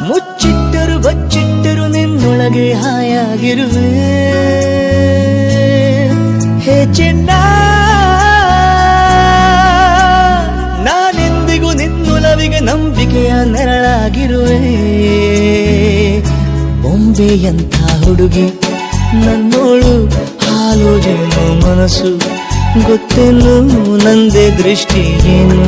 ಮುಚ್ಚಿಟ್ಟರು ಬಚ್ಚಿಟ್ಟರು ನಿನ್ನೊಳಗೆ ಹಾಯಾಗಿರುವೆ ಹೇ ಚೆನ್ನ ನಾನೆಂದಿಗೂ ನಿನ್ನೊಲವಿಗೆ ನಂಬಿಕೆಯ ನೆರಳಾಗಿರುವೆ ಬೊಂಬೆಯಂಥ ಹುಡುಗಿ ನನ್ನೋಳು ಹಾಲು ಜೇನು ಮನಸ್ಸು ಗೊತ್ತೇನು ನಂದೇ ದೃಷ್ಟಿ ಏನು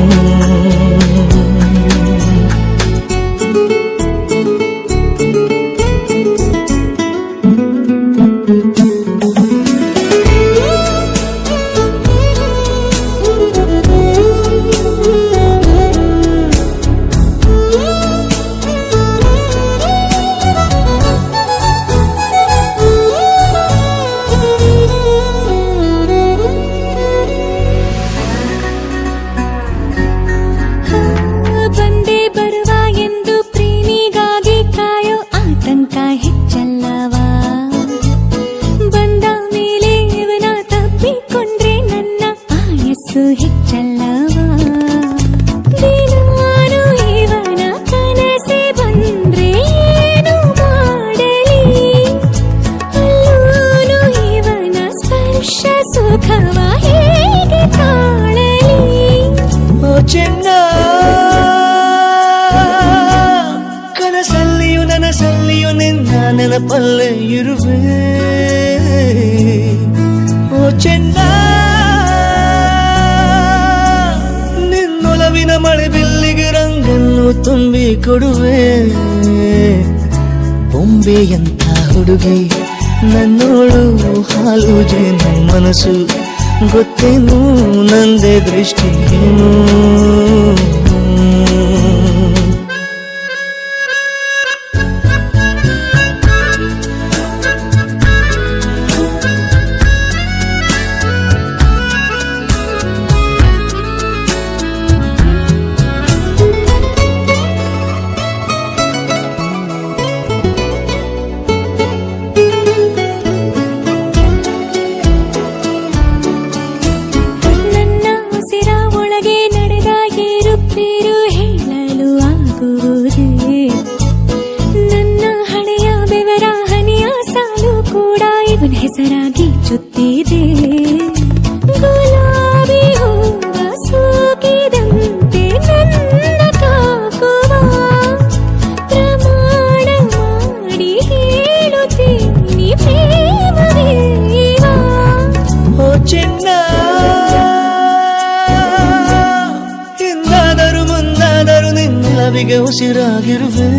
ಹೆಚ್ಚಲ್ಲವಾ ದಿನಾನು ಇವನ ಕನಸೆ ಬಂದ್ರೆ ಏನು ಮಾಡಲಿ ಅಲ್ಲೂನು ಇವನ ಸ್ಪರ್ಶ ಸುಖವ ಹೇಗೆ ತಾಳಲಿ ಓ ಚೆನ್ನ ಕನಸಲ್ಲಿಯೂ ನನಸಲ್ಲಿಯೂ ನಿನ್ನ ನೆನಪಲ್ಲೇ ಇರುವೆ ಓ ಚೆನ್ನ ಮಳೆ ಬಿಲ್ಲಿಗೆ ರಂಗನ್ನು ತುಂಬಿ ಕೊಡುವೆ ಬೊಂಬೆಯಂಥ ಹುಡುಗಿ ನನ್ನೋಳು ಹಾಲು ಜೇನು ಮನಸ್ಸು ಗೊತ್ತೇನು ನಂದೇ ದೃಷ್ಟಿ ಏನು ಹೆಸರಾಗಿ ಚುತ್ತಿದೆ ಗುಲಾಬಿ ಹೂವ ಸೂಗಿದಂತೆ ನನ್ನ ತಾಕುವ ಪ್ರಮಾಣ ಮಾಡಿ ಹೇಳುತ್ತೀನಿ ಪ್ರೇಮವೇವ ಓ ಚೆನ್ನ ಹಿಂದಾದರೂ ಮುಂದಾದರೂ ನಿನ್ನೊಲವಿಗೆ ಉಸಿರಾಗಿರುವೆ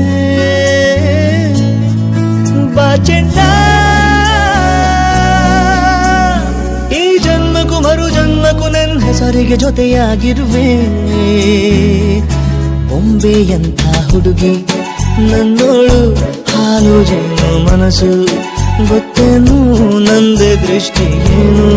ಬಾ ಚೆನ್ನ ಮರು ಜನ್ಮಕ್ಕೂ ನನ್ನ ಹೆಸರಿಗೆ ಜೊತೆಯಾಗಿರುವೆ ಬೊಂಬೆಯಂಥ ಹುಡುಗಿ ನನ್ನೋಳು ಹಾಲು ಜೇನು ಮನಸ್ಸು ಗೊತ್ತೇನು ನಂದೇ ದೃಷ್ಟಿ ಏನು